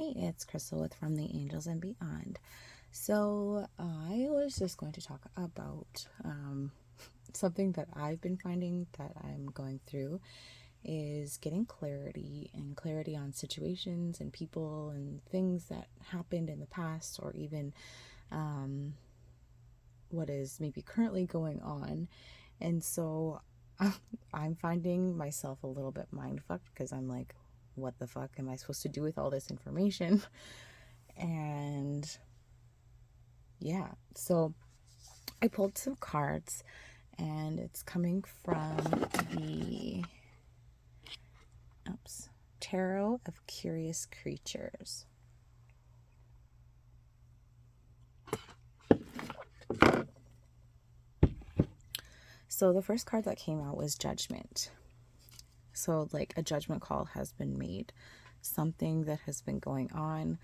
Hey, it's Crystal with From the Angels and Beyond. So, I was just going to talk about something that I've been finding that I'm going through is getting clarity and clarity on situations and people and things that happened in the past, or even what is maybe currently going on. And so, I'm finding myself a little bit mind fucked because I'm like, what the fuck am I supposed to do with all this information? And yeah, so I pulled some cards, and it's coming from the Tarot of Curious Creatures. So the first card that came out was Judgment. So like a judgment call has been made. Something that has been going on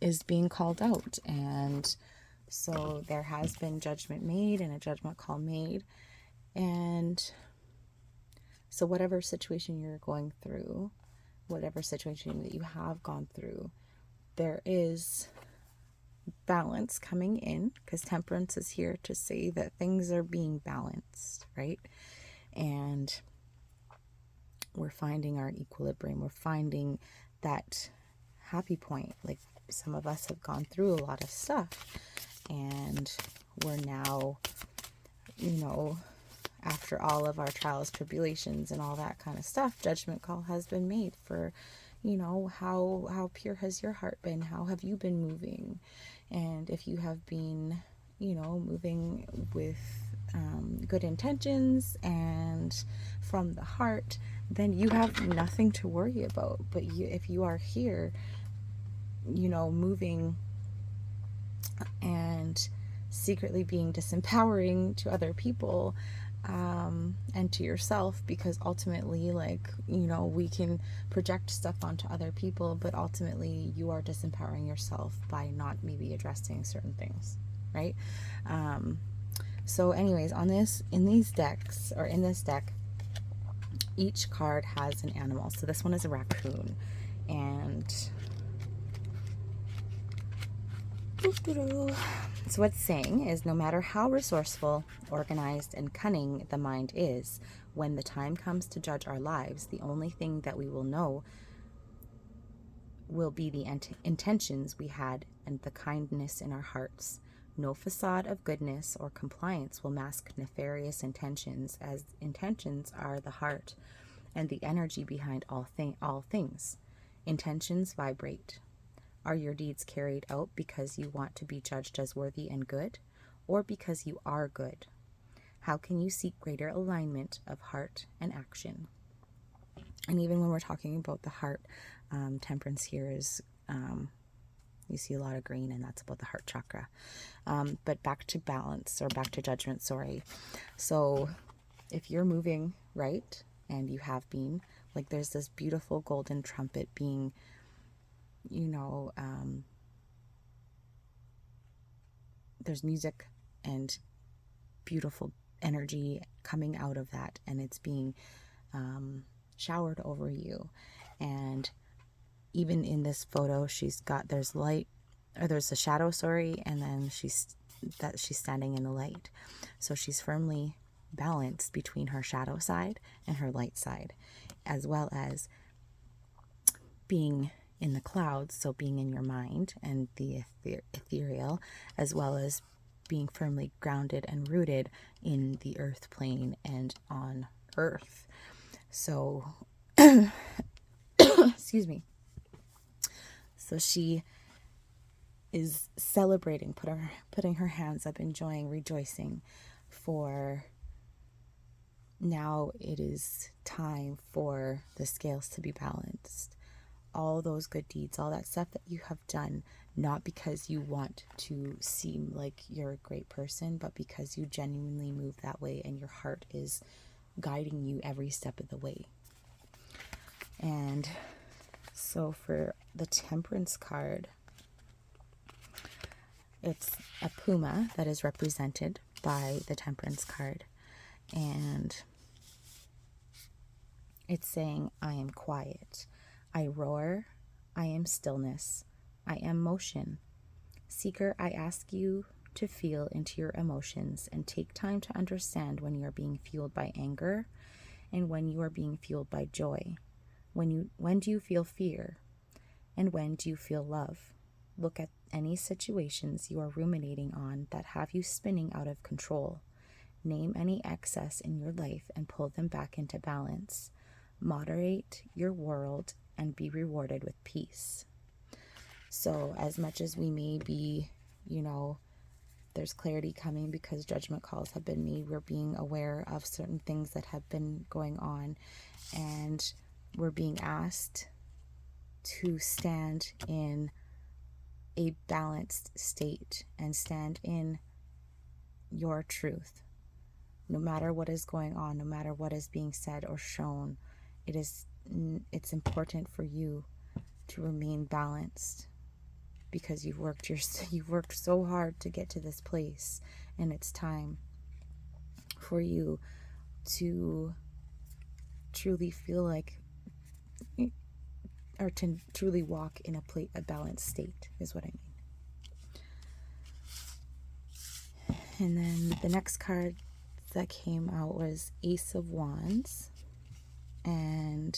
is being called out. And so there has been judgment made and a judgment call made. And so whatever situation you're going through, whatever situation that you have gone through, there is balance coming in, because Temperance is here to say that things are being balanced, right? And we're finding our equilibrium. We're finding that happy point. Like, some of us have gone through a lot of stuff, and we're now, after all of our trials, tribulations, and all that kind of stuff, judgment call has been made for, how pure has your heart been? How have you been moving? And if you have been, moving with good intentions and from the heart, then you have nothing to worry about. But if you are here, moving and secretly being disempowering to other people, and to yourself, because ultimately, we can project stuff onto other people, but ultimately you are disempowering yourself by not maybe addressing certain things, right? So anyways, in this deck, each card has an animal. So this one is a raccoon, and so what's saying is, no matter how resourceful, organized, and cunning the mind is, when the time comes to judge our lives, the only thing that we will know will be the intentions we had and the kindness in our hearts. No facade of goodness or compliance will mask nefarious intentions, as intentions are the heart and the energy behind all things. Intentions vibrate. Are your deeds carried out because you want to be judged as worthy and good, or because you are good? How can you seek greater alignment of heart and action? And even when we're talking about the heart, Temperance here is, you see a lot of green, and that's about the heart chakra. But back to balance, or back to judgment, sorry. So if you're moving right, and you have been, like, there's this beautiful golden trumpet being, there's music and beautiful energy coming out of that, and it's being showered over you. And even in this photo, there's light, or there's a shadow, sorry, and then she's standing in the light. So she's firmly balanced between her shadow side and her light side, as well as being in the clouds, so being in your mind and the ethereal, as well as being firmly grounded and rooted in the earth plane and on earth. So, excuse me. So she is celebrating, putting her hands up, enjoying, rejoicing, for now it is time for the scales to be balanced. All those good deeds, all that stuff that you have done, not because you want to seem like you're a great person, but because you genuinely move that way and your heart is guiding you every step of the way. And so for the Temperance card, it's a puma that is represented by the Temperance card, and It's saying, I am quiet. I roar. I am stillness. I am motion. Seeker, I ask you to feel into your emotions and take time to understand when you are being fueled by anger and when you are being fueled by joy. When do you feel fear? And when do you feel love? Look at any situations you are ruminating on that have you spinning out of control. Name any excess in your life and pull them back into balance. Moderate your world and be rewarded with peace. So as much as we may be, there's clarity coming because judgment calls have been made, we're being aware of certain things that have been going on, and we're being asked to stand in a balanced state and stand in your truth. No matter what is going on, no matter what is being said or shown, it's important for you to remain balanced, because you've worked so hard to get to this place, and it's time for you to truly feel like, or to truly walk in a balanced state is what I mean. And then the next card that came out was Ace of Wands. And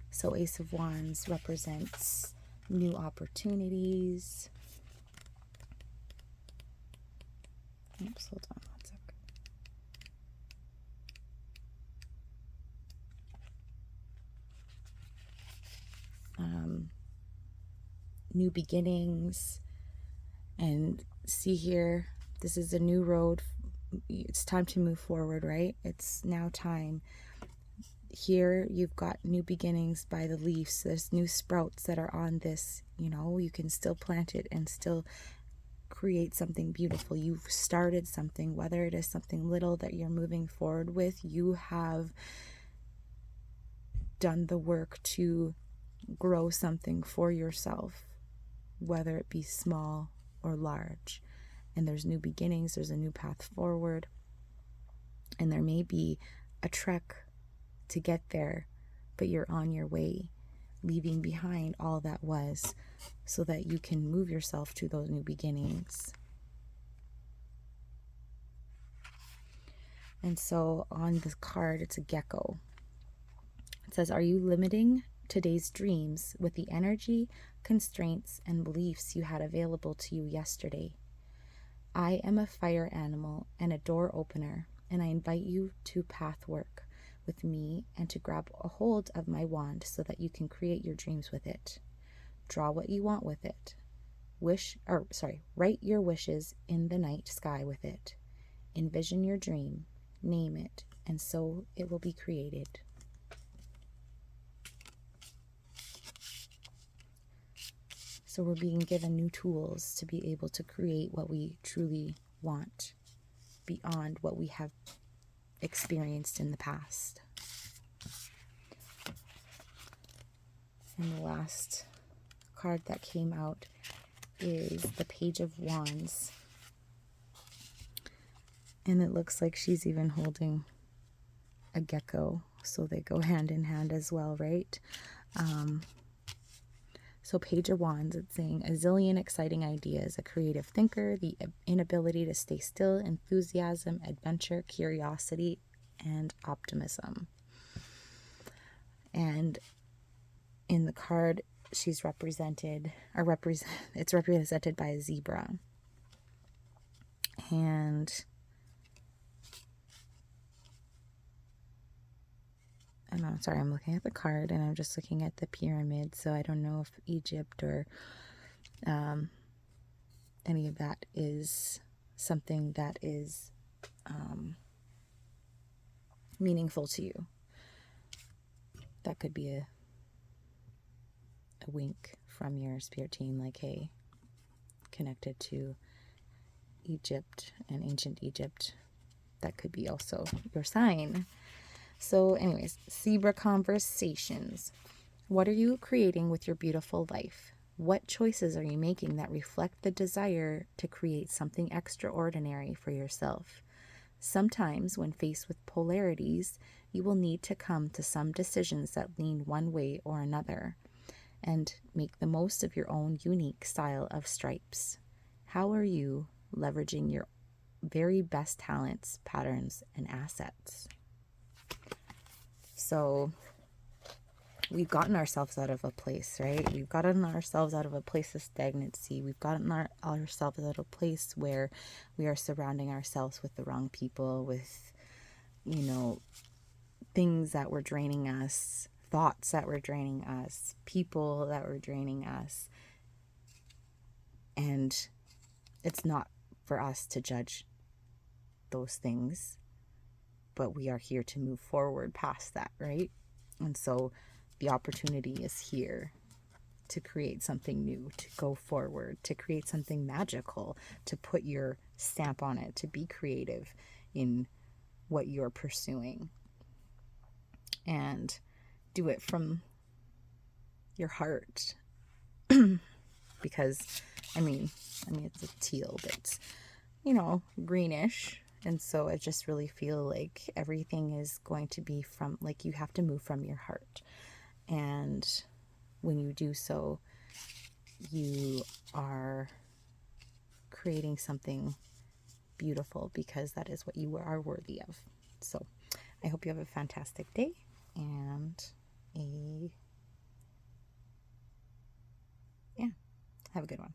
so Ace of Wands represents new opportunities. Oops, hold on one sec. New beginnings. And see here, this is a new road. It's time to move forward, right? It's now time. Here you've got new beginnings by the leaves. There's new sprouts that are on this. You can still plant it and still create something beautiful. You've started something, whether it is something little that you're moving forward with. You have done the work to grow something for yourself, whether it be small or large. And there's new beginnings, there's a new path forward, and there may be a trek to get there, but you're on your way, leaving behind all that was, so that you can move yourself to those new beginnings. And so on the card, it's a gecko. It says, are you limiting today's dreams with the energy, constraints, and beliefs you had available to you yesterday? I am a fire animal and a door opener, and I invite you to path work with me and to grab a hold of my wand so that you can create your dreams with it. Draw what you want with it. Write your wishes in the night sky with it. Envision your dream, name it, and so it will be created. So we're being given new tools to be able to create what we truly want beyond what we have experienced in the past. And the last card that came out is the Page of Wands. And it looks like she's even holding a gecko, so they go hand in hand as well, right? So Page of Wands, it's saying a zillion exciting ideas, a creative thinker, the inability to stay still, enthusiasm, adventure, curiosity, and optimism. And in the card, she's represented, it's represented by a zebra. And I'm looking at the card and I'm just looking at the pyramid, so I don't know if Egypt or any of that is something that is meaningful to you. That could be a wink from your spirit team, like, hey, connected to Egypt and ancient Egypt. That could be also your sign. So anyways, zebra conversations. What are you creating with your beautiful life? What choices are you making that reflect the desire to create something extraordinary for yourself? Sometimes when faced with polarities, you will need to come to some decisions that lean one way or another and make the most of your own unique style of stripes. How are you leveraging your very best talents, patterns, and assets? So we've gotten ourselves out of a place, right? We've gotten ourselves out of a place of stagnancy. We've gotten ourselves out of a place where we are surrounding ourselves with the wrong people, with, things that were draining us, thoughts that were draining us, people that were draining us. And it's not for us to judge those things, but we are here to move forward past that, right? And so the opportunity is here to create something new, to go forward, to create something magical, to put your stamp on it, to be creative in what you're pursuing, and do it from your heart. Because it's a teal, but greenish. And so I just really feel like everything is going to be from, like, you have to move from your heart. And when you do so, you are creating something beautiful, because that is what you are worthy of. So I hope you have a fantastic day and have a good one.